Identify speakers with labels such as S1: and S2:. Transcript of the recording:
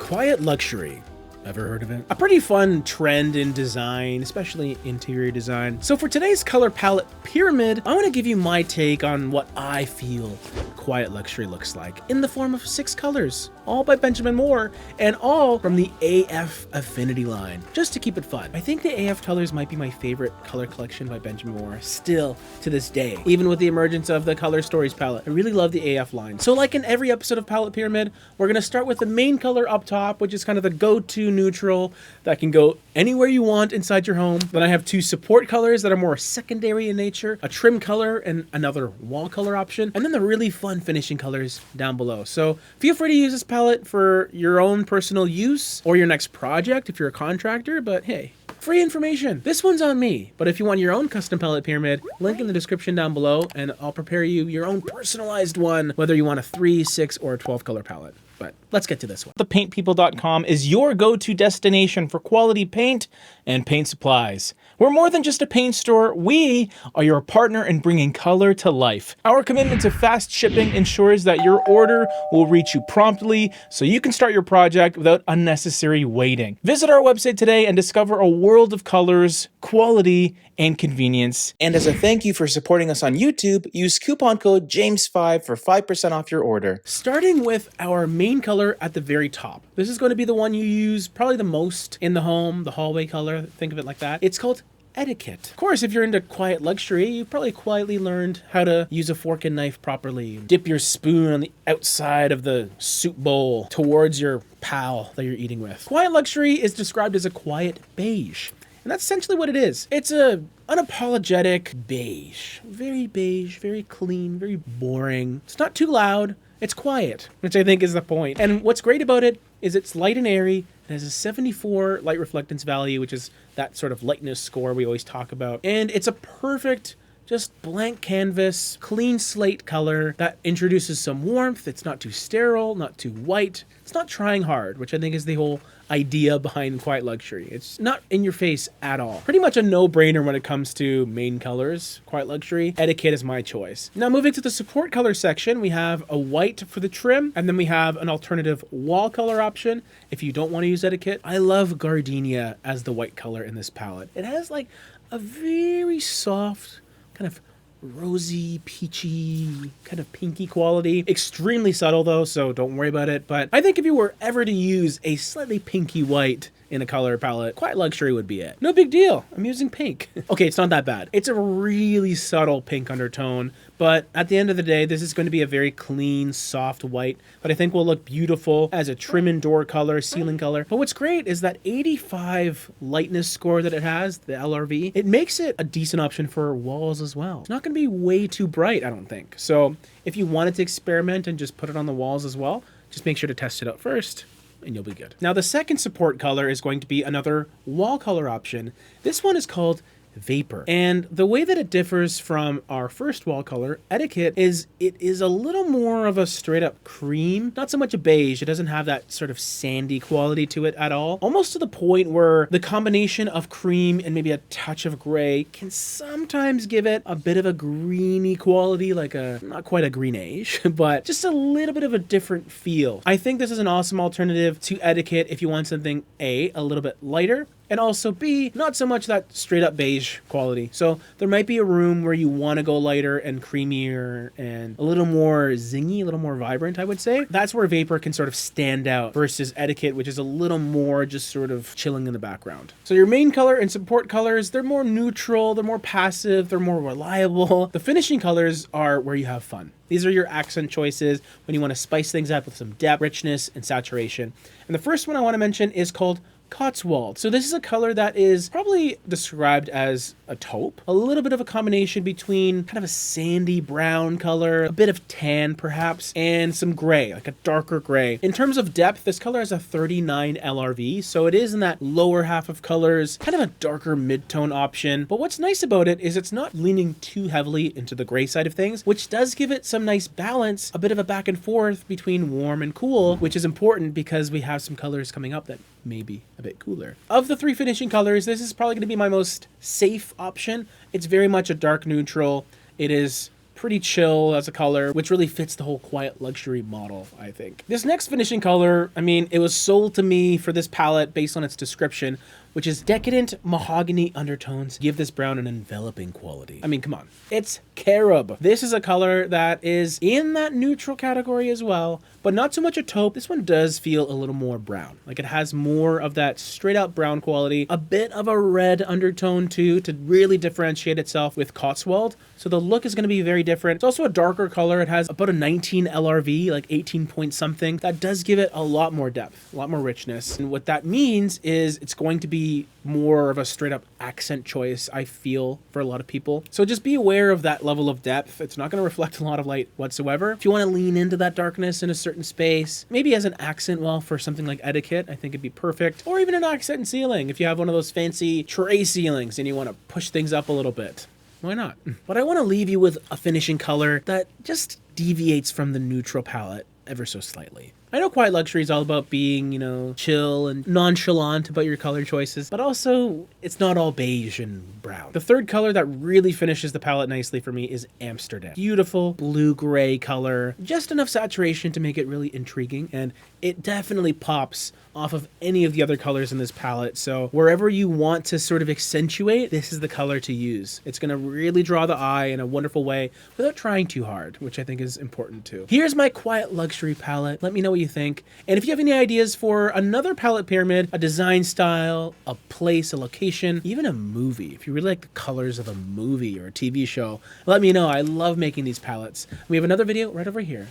S1: Quiet luxury. Ever heard of it? A pretty fun trend in design, especially interior design. So for today's color palette pyramid, I want to give you my take on what I feel quiet luxury looks like in the form of 6 colors, all by Benjamin Moore and all from the AF Affinity line, just to keep it fun. I think the AF colors might be my favorite color collection by Benjamin Moore still to this day, even with the emergence of the Color Stories palette. I really love the AF line. So like in every episode of Palette Pyramid, we're going to start with the main color up top, which is kind of the go-to neutral that can go anywhere you want inside your home. Then I have 2 support colors that are more secondary in nature, a trim color and another wall color option, and then the really fun finishing colors down below. So feel free to use this palette for your own personal use or your next project if you're a contractor, but hey, free information. This one's on me, but if you want your own custom palette pyramid, link in the description down below and I'll prepare you your own personalized one, whether you want a 3, 6, or a 12 color palette. But let's get to this one. ThePaintPeople.com is your go-to destination for quality paint and paint supplies. We're more than just a paint store. We are your partner in bringing color to life. Our commitment to fast shipping ensures that your order will reach you promptly so you can start your project without unnecessary waiting. Visit our website today and discover a world of colors, quality, and convenience. And as a thank you for supporting us on YouTube, use coupon code JAMES5 for 5% off your order. Starting with our main color at the very top. This is going to be the one you use probably the most in the home, the hallway color, think of it like that. It's called Etiquette. Of course, if you're into quiet luxury, you've probably quietly learned how to use a fork and knife properly. Dip your spoon on the outside of the soup bowl towards your pal that you're eating with. Quiet luxury is described as a quiet beige. And that's essentially what it is. It's a unapologetic beige. Very clean, very boring. It's not too loud. It's quiet, which I think is the point. And what's great about it is it's light and airy. It has a 74 light reflectance value, which is that sort of lightness score we always talk about. And it's a perfect, just blank canvas, clean slate color that introduces some warmth. It's not too sterile, not too white. It's not trying hard, which I think is the whole idea behind quiet luxury. It's not in your face at all. Pretty much a no-brainer when it comes to main colors. Quiet luxury, Etiquette is my choice. Now moving to the support color section, we have a white for the trim, and then we have an alternative wall color option if you don't want to use Etiquette. I love Gardenia as the white color in this palette. It has like a very soft, kind of rosy, peachy, kind of pinky quality. Extremely subtle though, so don't worry about it. But I think if you were ever to use a slightly pinky white in a color palette, quiet luxury would be it. No big deal. I'm using pink. Okay, it's not that bad. It's a really subtle pink undertone, but at the end of the day, this is going to be a very clean, soft white that I think will look beautiful as a trim and door color, ceiling color. But what's great is that 85 lightness score that it has, the LRV, it makes it a decent option for walls as well. It's not going to be way too bright, I don't think. So if you wanted to experiment and just put it on the walls as well, just make sure to test it out first, and you'll be good. Now the second support color is going to be another wall color option. This one is called Vapor. And the way that it differs from our first wall color, Etiquette, is it is a little more of a straight up cream. Not so much a beige. It doesn't have that sort of sandy quality to it at all. Almost to the point where the combination of cream and maybe a touch of gray can sometimes give it a bit of a greeny quality, like a, not quite a greenish, but just a little bit of a different feel. I think this is an awesome alternative to Etiquette if you want something a little bit lighter, and also B, not so much that straight up beige quality. So there might be a room where you want to go lighter and creamier and a little more zingy, a little more vibrant, I would say. That's where Vapor can sort of stand out versus Etiquette, which is a little more just sort of chilling in the background. So your main color and support colors, they're more neutral, they're more passive, they're more reliable. The finishing colors are where you have fun. These are your accent choices when you want to spice things up with some depth, richness, and saturation. And the first one I want to mention is called Cotswold. So this is a color that is probably described as a taupe, a little bit of a combination between kind of a sandy brown color, a bit of tan perhaps, and some gray, like a darker gray. In terms of depth, this color has a 39 LRV, so it is in that lower half of colors, kind of a darker mid-tone option. But what's nice about it is it's not leaning too heavily into the gray side of things, which does give it some nice balance, a bit of a back and forth between warm and cool, which is important because we have some colors coming up that may be a bit cooler. Of the 3 finishing colors, this is probably going to be my most safe option. It's very much a dark neutral. It is pretty chill as a color, which really fits the whole quiet luxury model, I think. This next finishing color, I mean, it was sold to me for this palette based on its description, which is decadent mahogany undertones give this brown an enveloping quality. I mean, come on. It's carob. This is a color that is in that neutral category as well, but not so much a taupe. This one does feel a little more brown. Like it has more of that straight out brown quality, a bit of a red undertone too, to really differentiate itself with Cotswold. So the look is going to be very different. It's also a darker color. It has about a 19 LRV, like 18 point something. That does give it a lot more depth, a lot more richness. And what that means is it's going to be more of a straight up accent choice, I feel, for a lot of people. So just be aware of that level of depth. It's not going to reflect a lot of light whatsoever. If you want to lean into that darkness in a certain space, maybe as an accent wall for something like Etiquette, I think it'd be perfect. Or even an accent ceiling if you have one of those fancy tray ceilings and you want to push things up a little bit. Why not? But I want to leave you with a finishing color that just deviates from the neutral palette ever so slightly. I know Quiet Luxury is all about being, you know, chill and nonchalant about your color choices, but also it's not all beige and brown. The third color that really finishes the palette nicely for me is Amsterdam. Beautiful blue-gray color, just enough saturation to make it really intriguing, and it definitely pops off of any of the other colors in this palette. So wherever you want to sort of accentuate, this is the color to use. It's going to really draw the eye in a wonderful way without trying too hard, which I think is important too. Here's my Quiet Luxury palette. Let me know what you think. And if you have any ideas for another palette pyramid, a design style, a place, a location, even a movie, if you really like the colors of a movie or a TV show, let me know. I love making these palettes. We have another video right over here.